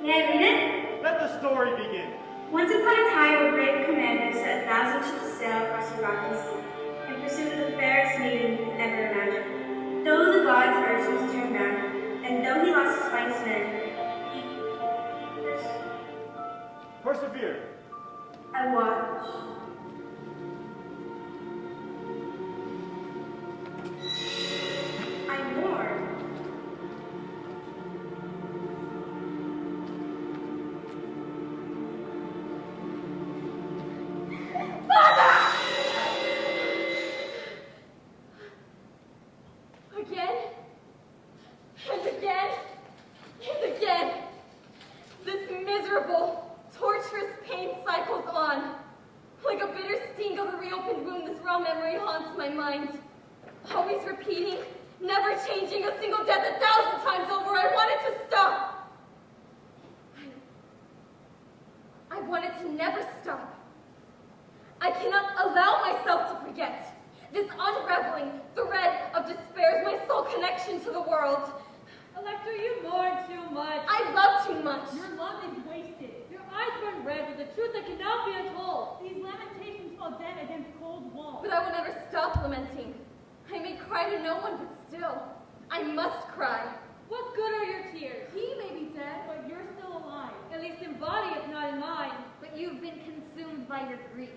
May I read it? Let the story begin. Once upon a time, a brave commander set 1,000 ships sail across the rocky sea in pursuit of the fairest maiden he could ever imagine. Though the gods urged him to turn back, and though he lost his finest men, he Persevere. I watched. I mourned. Again, and again, and again, this miserable, torturous pain cycles on. Like a bitter sting of a reopened wound, this raw memory haunts my mind. Always repeating, never changing, a single death 1,000 times over. I wanted to stop. I wanted to never stop. I cannot allow myself to forget. This unraveling thread of despair is my sole connection to the world. Elektra, you mourn too much. I love too much. Your love is wasted. Your eyes burn red with a truth that cannot be untold. These lamentations fall dead against cold walls. But I will never stop lamenting. I may cry to no one, but still, I must cry. What good are your tears? He may be dead, But you're still alive, at least in body if not in mind. but you've been consumed by your grief.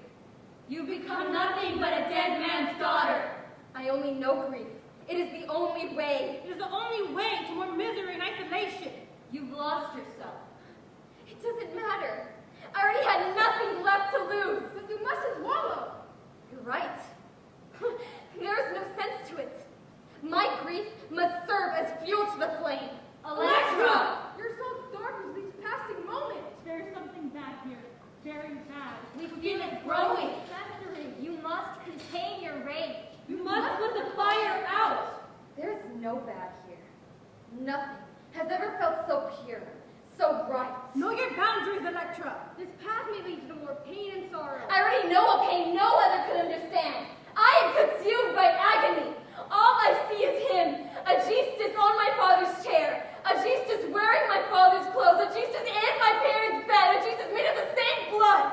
You become nothing but a dead man's daughter. I only know grief. It is the only way. It is the only way to more misery and isolation. You've lost yourself. It doesn't matter. I already had nothing left to lose. But you mustn't wallow. You're right. There is no sense to it. My grief must serve as fuel to the flame. Elektra! You're so dark with these passing moments. There's something bad here. Very bad. We feel it growing, festering. You must contain your rage. You must put the fire out. There's no bad here. Nothing has ever felt so pure, so right. Know your boundaries, Elektra. This path may lead to more pain and sorrow. I already know a pain no other could understand. I am consumed by agony. All I see is him, Aegisthus on my father's chair, Aegisthus wearing my father's clothes, Aegisthus in my parents' bed, Aegisthus made of the same blood.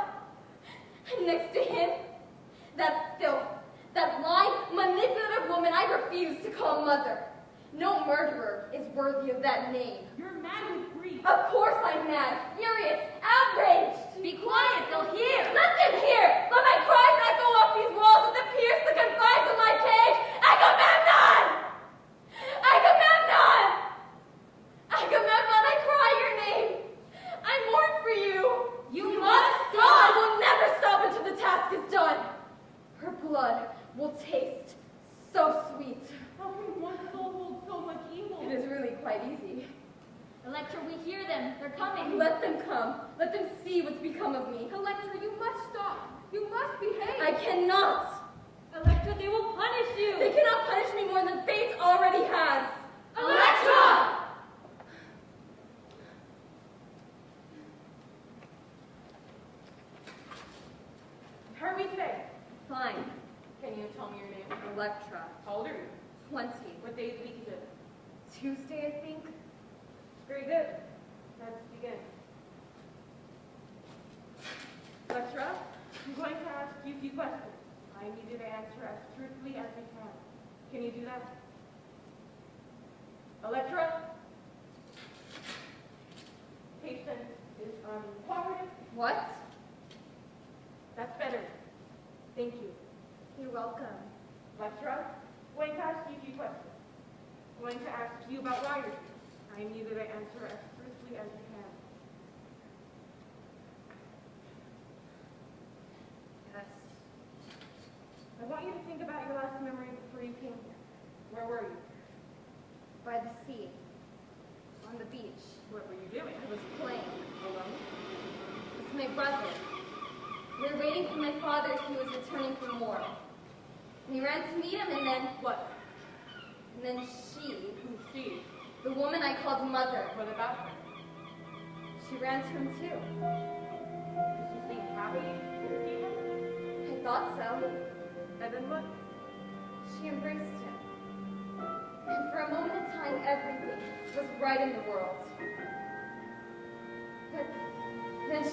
And next to him, that filth, that lying, manipulative woman I refuse to call mother. No murderer is worthy of that name. You're mad with grief. Of course I'm mad, furious, outraged. Be quiet, they'll hear. Let them hear. Let my cries echo off these walls and pierce the confines of my cage. Agamemnon! Agamemnon! Agamemnon, I cry your name. I mourn for you. You must stop. I will never stop until the task is done. Her blood will taste so sweet. How can one soul hold so much evil? It is really quite easy. Elektra, we hear them. They're coming. Let them come. Let them see what's become of me. Elektra, you must stop. You must behave. I cannot. Elektra, they will punish you. They cannot punish me more than fate already has. Elektra! How are we today? Fine. Can you tell me your name? Elektra. How old are you? 20. What day of the week is it? Tuesday, I think. Very good. Let's begin. Elektra, I'm going to ask you a few questions. I need you to answer as truthfully as you can. Can you do that? Elektra? Patient is uncooperative. What? That's better. Thank you. You're welcome. Elektra, I'm going to ask you a few questions. I'm going to ask you about ridership. I need you to answer as truthfully as you can. Yes. I want you to think about your last memory before you came here. Where were you? By the sea. On the beach. What were you doing? I was playing. Alone? With my brother. We were waiting for my father as he was returning from war. We ran to meet him and then... What? And then she... Who's she? The woman I called mother. What about her? She ran to him too. Did she seem happy to see him? I thought so. And then what? She embraced him. And for a moment in time, everything was right in the world.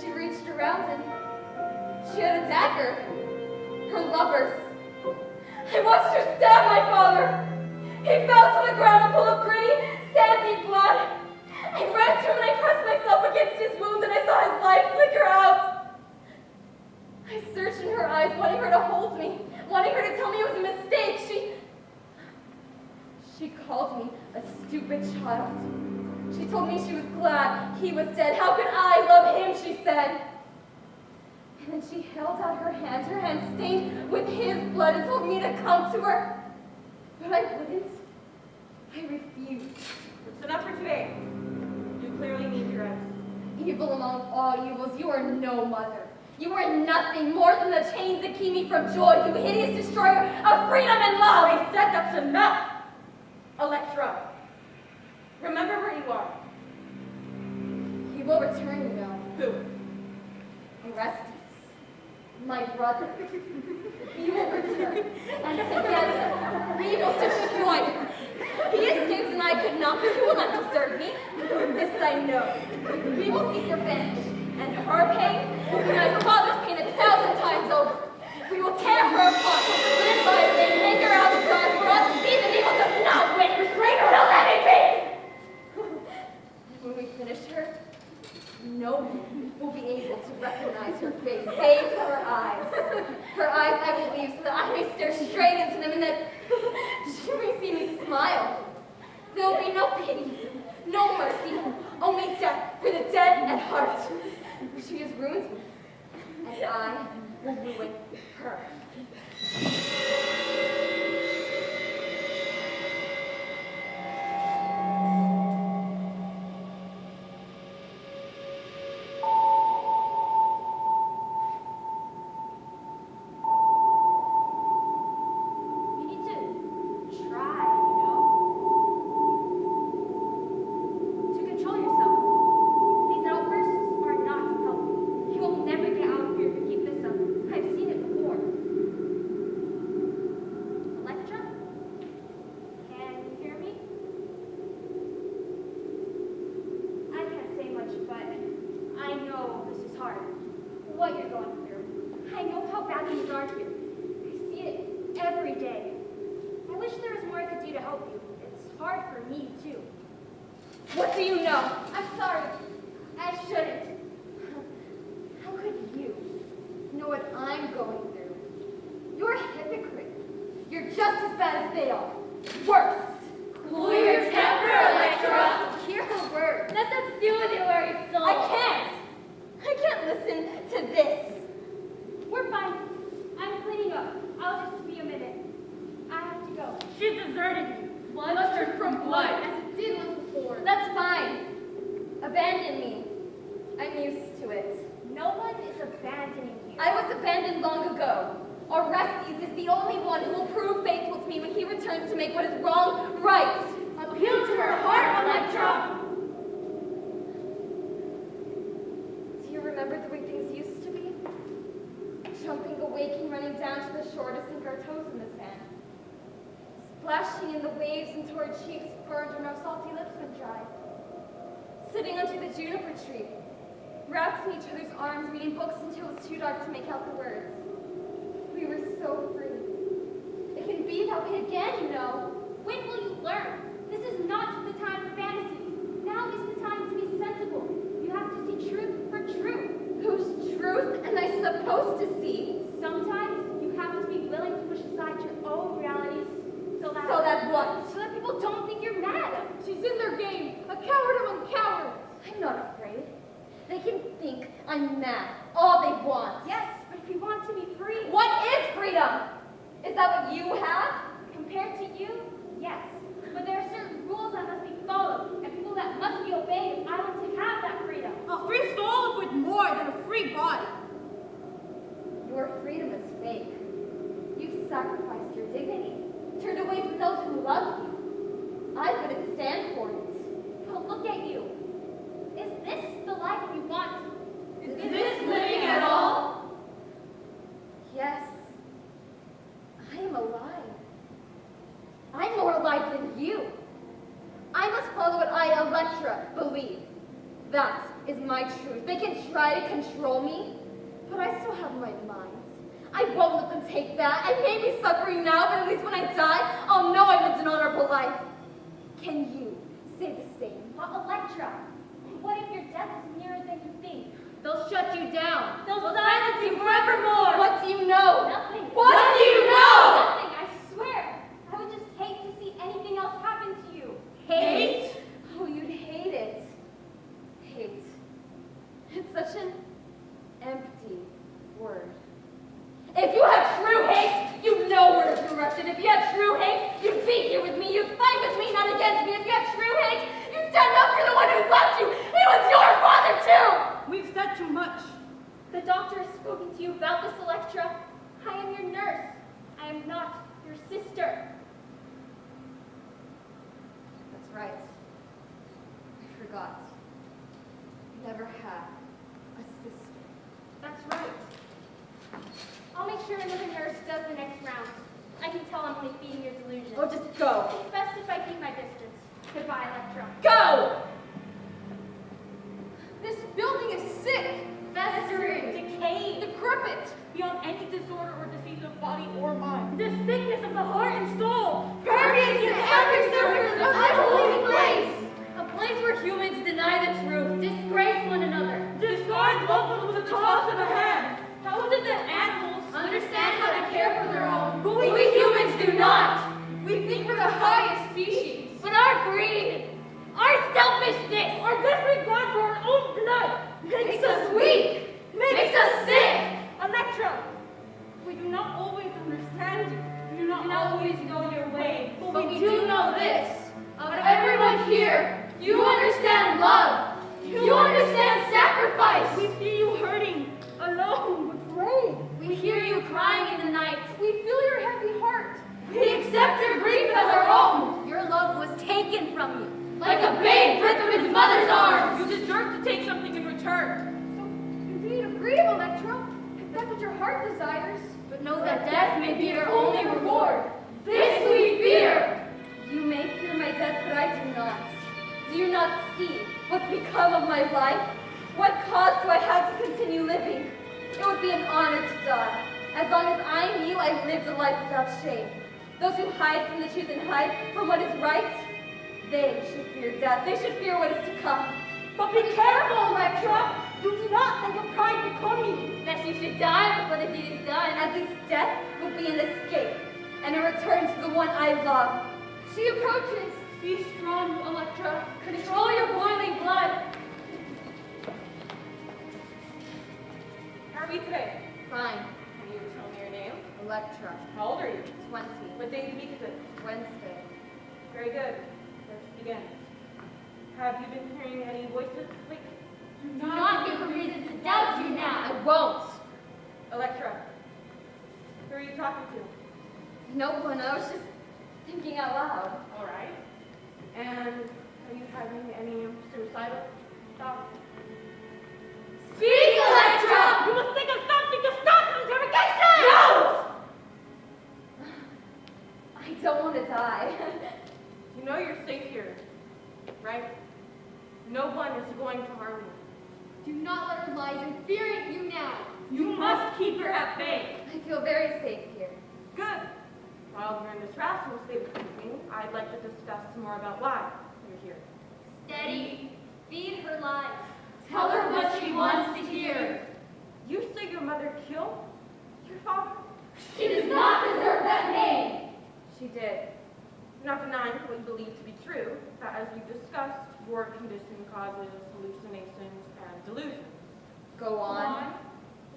she reached around and she had a dagger. Her lover's. I watched her stab my father. He fell to the ground, full of gritty, sandy blood. I ran to him and I pressed myself against his wound and I saw his life flicker out. I searched in her eyes, wanting her to hold me, wanting her to tell me it was a mistake. She called me a stupid child. She told me she was glad he was dead. How could I love him, she said. And then she held out her hand stained with his blood, and told me to come to her. But I wouldn't. I refused. It's enough for today. You clearly need your rest. Evil among all evils, you are no mother. You are nothing more than the chains that keep me from joy, you hideous destroyer of freedom and love. I said that's enough, Elektra. Remember where you are. He will return, you know. Who? Orestes, my brother. He will return, and together we will destroy him. He escaped and I could not, but he will not desert me. This I know. We will seek revenge, and her pain will be my father's pain 1,000 times over. We will tear her apart, limb by limb, hang her out to dry, for us to see that evil does not win. Restrain her, don't let me be! When we finish her, no one will be able to recognize her face, save her eyes. Her eyes I will leave so that I may stare straight into them and that she may see me smile. There will be no pity, no mercy, only death for the dead at heart. She has ruined me, and I will ruin her. You need to try, you know? To control yourself. These outbursts are not healthy. You will never get out of here if you keep this up. I've seen it before. Elektra? Can you hear me? I can't say much, but I know this is hard. What you're going through. I know how bad things are here. I see it every day. I wish there was more I could do to help you. It's hard for me, too. What do you know? I'm sorry. I shouldn't. How could you know what I'm going through? You're a hypocrite. You're just as bad as they are. Worse. Cool your temper, Elektra. Hear her words. Let them do with your worried soul. I can't listen to this. We're fine. I'm cleaning up. I'll just be a minute. I have to go. She deserted you. Blood turned from blood. As it did once before. That's fine. Abandon me. I'm used to it. No one is abandoning you. I was abandoned long ago. Orestes is the only one who will prove faithful to me when he returns to make what is wrong right. Appeal to her heart, Elektra. Do you remember the way things used to be? Jumping awake and running down to the shore to sink our toes in the sand. Splashing in the waves until our cheeks burned and our salty lips went dry. Sitting under the juniper tree, wrapped in each other's arms, reading books until it was too dark to make out the words. We were so free. It can be that way again, you know. When will you learn? This is not the time for fantasies. Now is the time to be sensible. You have to see truth for truth. Whose truth am I supposed to see? Sometimes you have to be willing to push aside your own realities so that what? So that people don't think you're mad. She's in their game. A coward among cowards. I'm not afraid. They can think I'm mad all they want. Yes, but if you want to be free, What is freedom? Is that what you have? compared to you, yes. But there are certain rules that must be followed, and people that must be obeyed if I want to have that freedom. A free soul is worth more than a free body. Your freedom is fake. You've sacrificed your dignity, turned away from those who love you. I wouldn't stand for it. But look at you. Is this the life you want? Is this living at all? Yes. I am alive. I'm more alive than you. I must follow what I, Elektra, believe. That is my truth. They can try to control me, but I still have my mind. I won't let them take that. I may be suffering now, but at least when I die, I'll know I lived an honorable life. Can you say the same? But Elektra, what if your death is nearer than you think? They'll shut you down. They'll silence you forevermore. What do you know? Nothing. What do you know? Nothing, I swear. I would just hate to see anything else happen to you. Hate? Oh, you'd hate it. Hate. It's such an empty word. If you have true hate, you know where to direct it. If you had true hate, you'd be here with me. You'd fight with me, not against me. If you had true hate, you'd stand up for the one who loved you. He was your father, too. We've said too much. The doctor has spoken to you about this, Elektra. I am your nurse. I am not your sister. That's right. I forgot. You never had a sister. That's right. I'll make sure another nurse does the next round. I can tell I'm only feeding your delusion. Oh, just go. It's best if I keep my distance. Goodbye, Elektra. Go! This building is sick, Festering. Decayed. decrepit. Beyond any disorder or disease of body or mind. The sickness of the heart and soul. Permeates every surface of this holy place. A place where humans deny the truth, disgrace one another, Discard love with a toss of a hand. How is it that animals understand how to care for their own. But we humans do not. We think we're the highest species. But our greed, our selfishness, our disregard for our own blood Makes us weak. Makes us sick. Elektra, we do not always understand you. We do not always know your way. But we do know this. Of everyone here, you understand love. You understand sacrifice. We see you hurting, alone, betrayed. we hear you crying in the night. We feel your heavy heart. We accept your grief as our own. Your love was taken from you. Like a babe ripped from its mother's arms. You deserve to take something in return. So you need to grieve, Elektra, if that's what your heart desires. But know that death may be your only reward. This we fear. You may fear my death, but I do not. Do you not see what's become of my life? What cause do I have to continue living? It would be an honor to die. As long as I knew I lived a life without shame. Those who hide from the truth and hide from what is right, they should fear death. They should fear what is to come. But be careful, Elektra. You do not let your pride become you. Lest you should die before the deed is done. At least death will be an escape and a return to the one I love. She approaches. Be strong, Elektra. Control your boiling blood. How are we today? Fine. Can you tell me your name? Elektra. How old are you? 20. What day of the week is it? Wednesday. Very good. Let's begin. Have you been hearing any voices lately? Do not give a reason to doubt you now. I won't. Elektra, who are you talking to? No one. I was just thinking out loud. All right. And are you having any suicidal thoughts? Speak, Elektra! You must think of something to stop the interrogation! No! I don't want to die. You know you're safe here, right? No one is going to harm you. Do not let her lies infuriate you now. You must keep her at bay. I feel very safe here. Good. While we're in this rational state of thinking, I'd like to discuss some more about why you're here. Steady. Feed her lies. Tell her what she wants to hear. You say your mother killed your father? She does not deserve that name. She did. Not denying what you believe to be true, that as we've discussed, your condition causes hallucinations and delusions. Go on.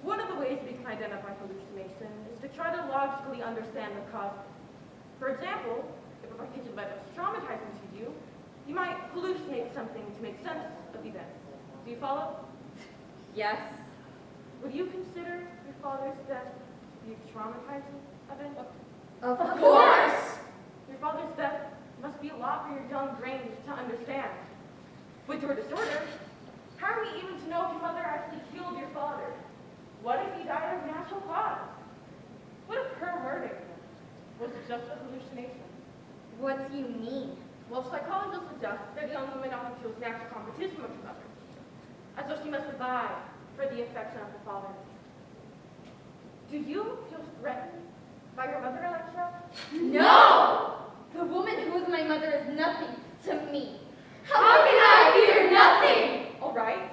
One of the ways we can identify hallucination is to try to logically understand the cause. For example, if a particular event is traumatizing to you, you might hallucinate something to make sense of the event. Do you follow? Yes. Would you consider your father's death to be a traumatizing event? Of course. Your father's death must be a lot for your young brain to understand. With your disorder, how are we even to know if your mother actually killed your father? What if he died of natural cause? What if her murder was just a hallucination? What do you mean? Well, psychologists suggest that young women often choose natural competition with each other. she must abide for the affection of the father. Do you feel threatened by your mother, Elektra? No! The woman who is my mother is nothing to me. How can I fear nothing? All right.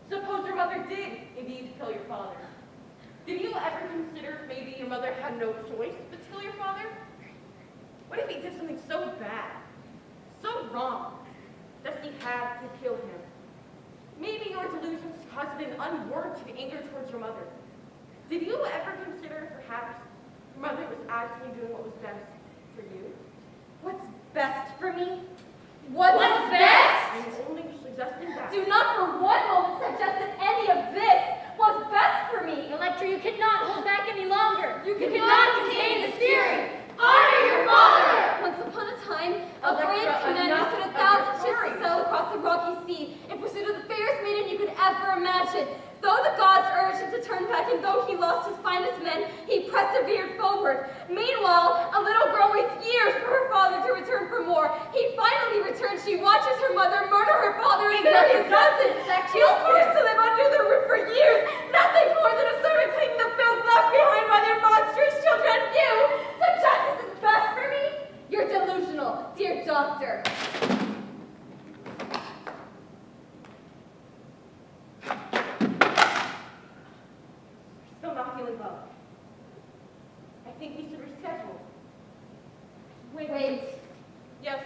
Suppose your mother did indeed kill your father. Did you ever consider maybe your mother had no choice but to kill your father? What if he did something so bad, so wrong, that she had to kill him? Maybe your delusions caused an unwarranted anger towards your mother. Did you ever consider perhaps your mother was actually doing what was best for you? What's best for me? What's best? I'm only suggesting that. Do not for one moment suggest that any of this was best for me. Electra, you cannot hold back any longer. You cannot contain the spirit. Honor your father! Once upon a time, a Elektra, brave commander enough stood of 1,000 your ships to stories. sail across the rocky sea in pursuit of the fairest maiden you could ever imagine. Though the gods urged him to turn back, and though he lost his finest men, he persevered forward. Meanwhile, a little girl waits years for her father to return for more. He finally returns. She watches her mother murder her father and bury his cousin. She was forced to live under the roof for years. Nothing more than a servant cleaning the filth left behind by their monstrous children. You suggest this is best for me? You're delusional, dear doctor. Still not feeling well. I think we should reschedule. Wait. Yes.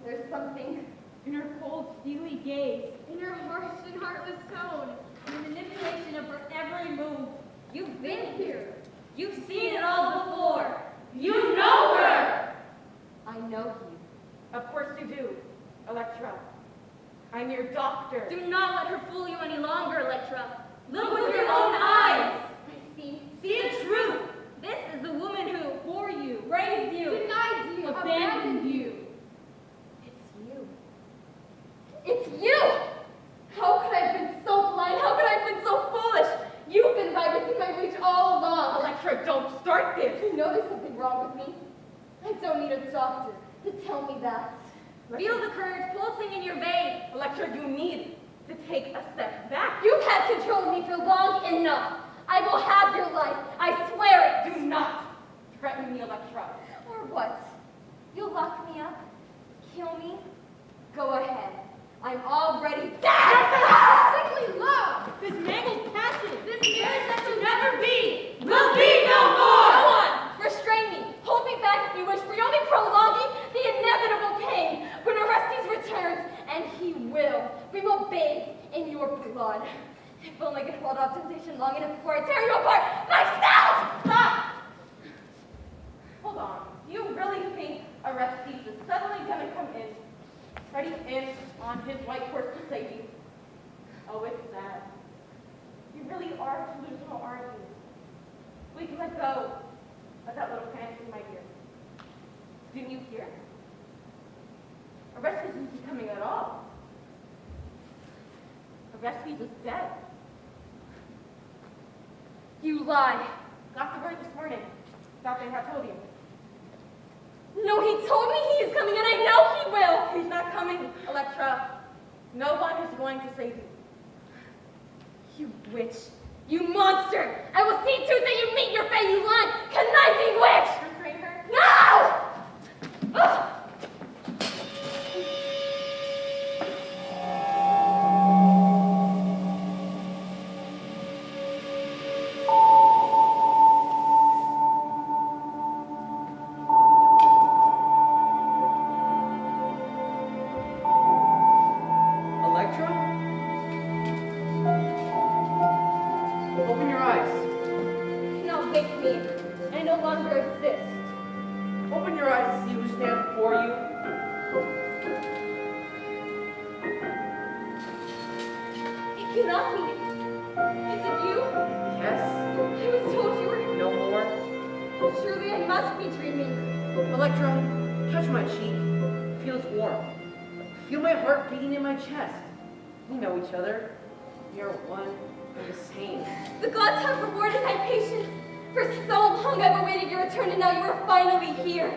There's something In her cold, steely gaze, in your harsh and heartless tone. in the manipulation of her every move. You've been here. You've seen it all before. You know her! I know you. Of course you do, Elektra. I'm your doctor. Do not let her fool you any longer, Electra. Look with your own eyes. I see. See the truth. This is the woman who For you, raised you. Denied you. abandoned you. It's you. It's you! How could I have been so blind? How could I have been so foolish? You've been right within my reach all along. Elektra, don't start this. You know there's something wrong with me. I don't need a doctor to tell me that. Feel the courage pulsing in your veins. Elektra, you need to take a step back. You've had control of me for long enough. I will have your life. I swear it. Do not threaten me, Elektra. Or what? You'll lock me up? Kill me? Go ahead. I'm already dead! Sickly love! This mangled passion, This marriage that will never be. will be no more! Go on! Restrain me! Hold me back if you wish, for you're only prolonging the inevitable pain. When Orestes returns, and he will, we will bathe in your blood. If only I could hold off temptation long enough before I tear you apart myself! Stop! Hold on. Do you really think Orestes is suddenly gonna come in, riding in on his white horse to save you? Oh, it's sad. You really are delusional, aren't you? We can let go of that little fantasy, my dear. Didn't you hear? Orestes isn't coming at all. Orestes is dead. You lie. Got the word this morning. Thought they had told you. No, he told me he is coming, and I know he will. He's not coming, Elektra. No one is going to save you. You witch. You monster. I will see to it that you meet your fate, you lying, conniving witch. Restrain her. No! Ugh. Elektra? Open your eyes. Now wake me. I no longer exist. Open your eyes to see who stands before you. It cannot be. Is it you? Yes? I was told you were. No more? Surely I must be dreaming. Elektra, touch my cheek. Feel it's warm. Feel my heart beating in my chest. We know each other. We are one and the same. The gods have rewarded my patience. For so long I've awaited your return, and now you are finally here.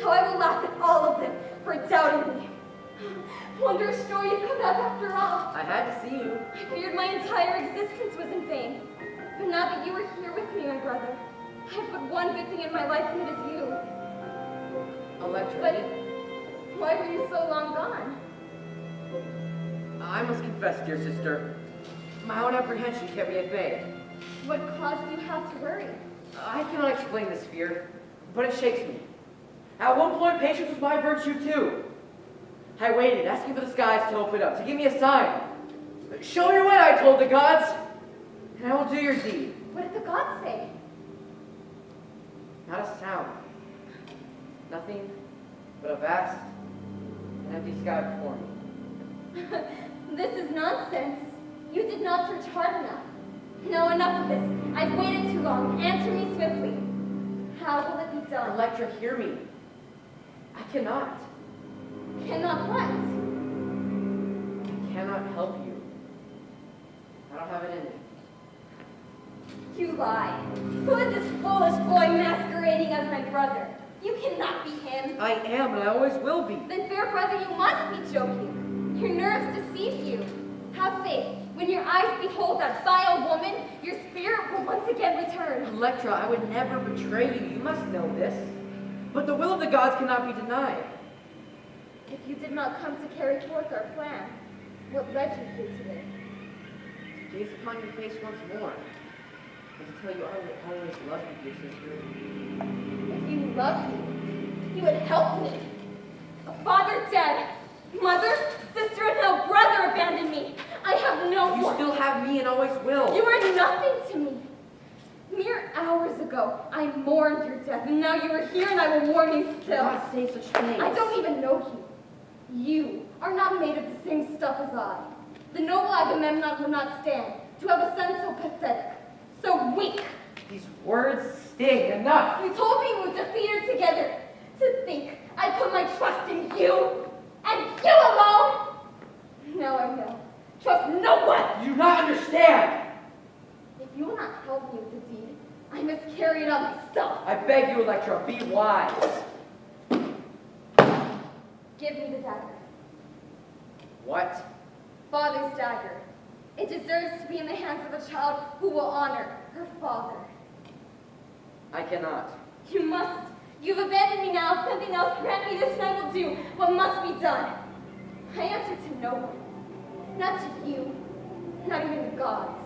How I will laugh at all of them for doubting me. Wondrous joy you come back after all. I had to see you. I feared my entire existence was in vain. But now that you are here with me, my brother, I have but one good thing in my life, and it is you. Elektra, But why were you so long gone? I must confess, dear sister, my own apprehension kept me at bay. What caused you have to worry? I cannot explain this fear, but it shakes me. At one point, patience was my virtue too. I waited, asking for the skies to open up, to give me a sign. Show your way, I told the gods, and I will do your deed. What did the gods say? Not a sound. Nothing but a vast and empty sky before me. This is nonsense. You did not search hard enough. No, enough of this. I've waited too long. Answer me swiftly. How will it be done? Elektra, hear me. I cannot. Cannot what? I cannot help you. I don't have it in me. You lie. Who is this foolish boy masquerading as my brother? You cannot be him. I am, and I always will be. Then, fair brother, you must be joking. Your nerves deceive you. Have faith. When your eyes behold that vile woman, your spirit will once again return. Elektra, I would never betray you. You must know this. But the will of the gods cannot be denied. If you did not come to carry forth our plan, what led you here today? To gaze upon your face once more. And to tell you I will always love you, dear sister. If you loved me, you would help me. A father dead, mother, sister, and now brother abandoned me. I have no You one. still have me and always will. You are nothing to me. Mere hours ago, I mourned your death, and now you are here, and I will mourn you Do still. not say such things. I don't even know you. You are not made of the same stuff as I. The noble Agamemnon would not stand to have a son so pathetic, so weak. These words sting. Enough. You told me we would defeat her together. To think I put my trust in you, and you alone. Now I know. Trust no one. You do not understand. If you will not help me with the deed, I must carry it out myself. I beg you, Elektra, be wise. Give me the dagger. What? Father's dagger. It deserves to be in the hands of a child who will honor her father. I cannot. You must. You've abandoned me now. If nothing else, grant me this and I will do what must be done. I answer to no one. Not to you. Not even the gods.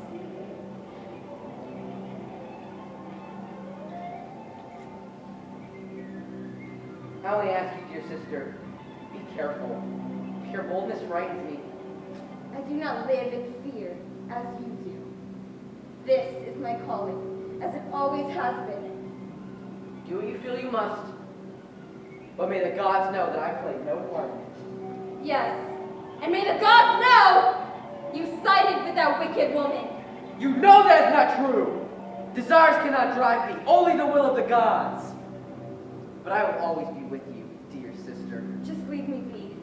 I only ask you, dear sister, be careful. Your boldness frightens me. I do not live in fear as you do. This is my calling, as it always has been. Do what you feel you must. But may the gods know that I play no part in it. Yes, and may the gods know you sided with that wicked woman. You know that is not true. Desires cannot drive me, only the will of the gods. But I will always be with you, dear sister. Just leave me be.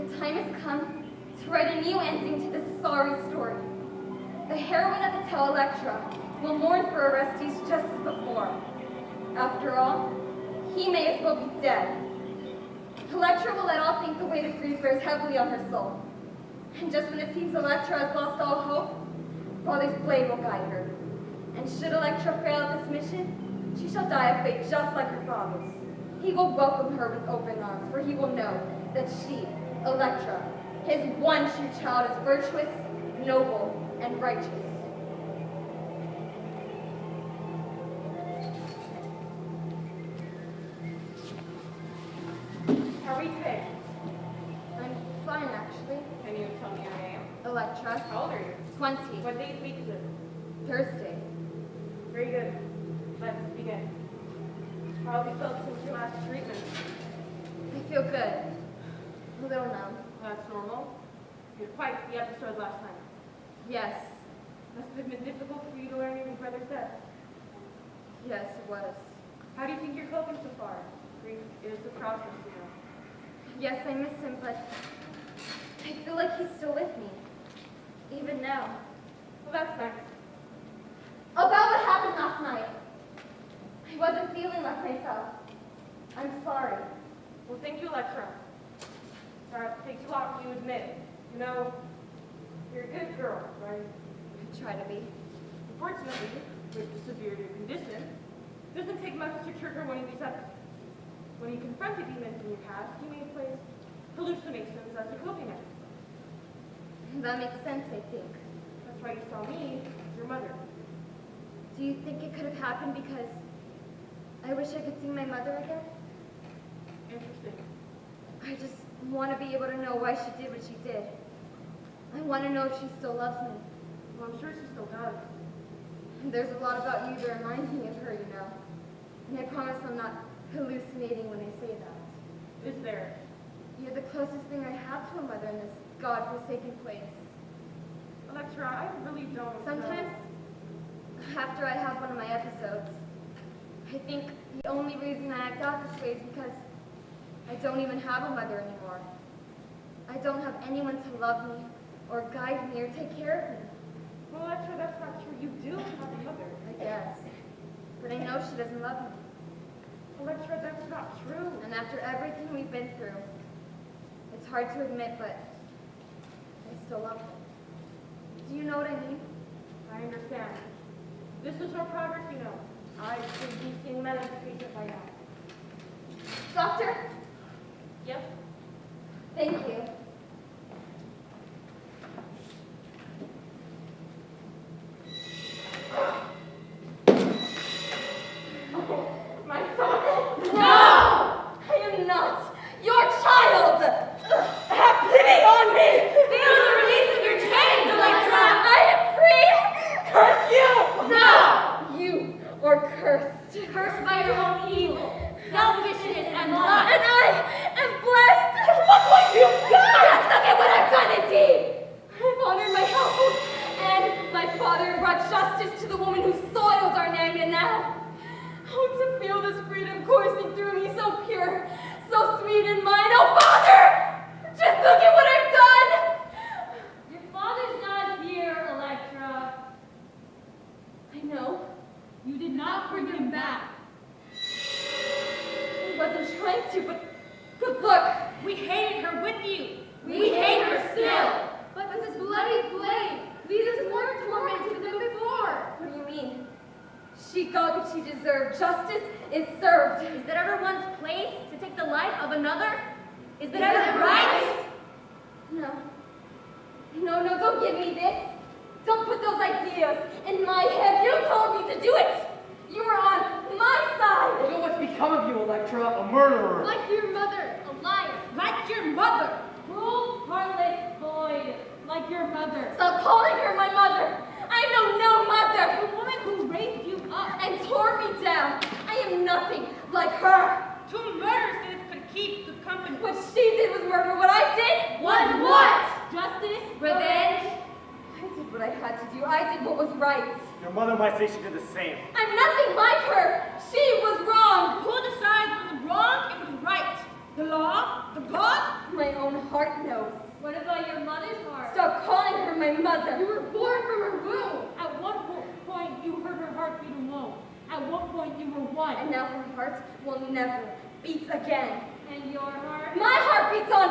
The time has come to write a new ending to this sorry story. The heroine of the tale, Elektra, will mourn for Orestes just as before. After all, he may as well be dead. Elektra will let all think the weight of grief bears heavily on her soul. And just when it seems Elektra has lost all hope, Father's blade will guide her. And should Elektra fail at this mission, she shall die a fate just like her father's. He will welcome her with open arms, for he will know that she, Elektra, his one true child, is virtuous, noble, and righteous. How are you today? I'm fine, actually. Can you tell me your name? Elektra, How old are you? 20, What day of the week is it? Thursday. Very good. Let's begin. How have you felt since your last treatment? I feel good. A little numb. That's normal. You had quite the episode last time. Yes, Must have been difficult for you to learn your brother's death. yes, it was. How do you think you're coping so far? Grief is the process, you know. Yes, I miss him, but I feel like he's still with me. Even now. Well, that's nice. About what happened last night. I wasn't feeling like myself. I'm sorry. Well, thank you, Elektra. takes a lot for you to admit. You know, you're a good girl, right? I try to be. Unfortunately, with the severe of your condition, it doesn't take much to trigger one of these episodes. When you confront a demon from your past, you may place hallucinations as a coping mechanism. That makes sense, I think. That's why you saw me as your mother. Do you think it could have happened because I wish I could see my mother again? Interesting. I just want to be able to know why she did what she did. I want to know if she still loves me. Well, I'm sure she still does. There's a lot about you that reminds me of her, you know. And I promise I'm not hallucinating when I say that. Is there? You're the closest thing I have to a mother in this God-forsaken place. Elektra, I really don't Sometimes, after I have one of my episodes, I think the only reason I act out this way is because I don't even have a mother anymore. I don't have anyone to love me or guide me or take care of me. Well, Elektra, that's not true. You do have a mother. I guess. But I know she doesn't love me. Elektra, that's not true. And after everything we've been through, it's hard to admit, but I still love her. Do you know what I mean? I understand. This is no progress, you know. I should be seeing medical patient by now. Doctor? Yes? Thank you. My son! No! I am not your child! Have pity on me! Feel the release of your chains, Elektra! I am free! Curse you! No! You are cursed. Cursed by your own evil, selfishness, and And lust. I am blessed! Look what you've done! Just look at what I've done indeed! I've honored my household, and my father brought justice to the woman who soiled our name, and now, oh, to feel this freedom coursing through me, so pure, so sweet in mine. Oh, Father! Just look at what I've done! Your father's not here, Elektra. I know. You did not bring him back. I wasn't trying to, but look! We hated her with you. We hate her still! But this bloody flame leaves us more tormented than before! What do you mean? She got what she deserved. Justice is served. Is it everyone's place to take the life of another? Is it Is that everyone's right? No. No, don't give me this. Don't put those ideas in my head. You told me to do it. You were on my side. Look at what's become of you, Elektra. A murderer. Like your mother, a liar. Like your mother. Cruel, heartless, void. Like your mother. Stop calling her my mother. I know no mother. The woman who raised you up. And tore me down. I am nothing like her. Two murderesses could keep the company. What she did was murder. What I did was what? Justice, Revenge. I did what I had to do. I did what was right. Your mother might say she did the same. I'm nothing like her. She was wrong. Who decides when the wrong and the right? The law? The God? My own heart knows. What about your mother's heart? Stop calling her my mother. You were born from her womb. At one point, you heard her heartbeat alone. At one point, you were one. And now her heart will never beat again. And your heart? My heart beats on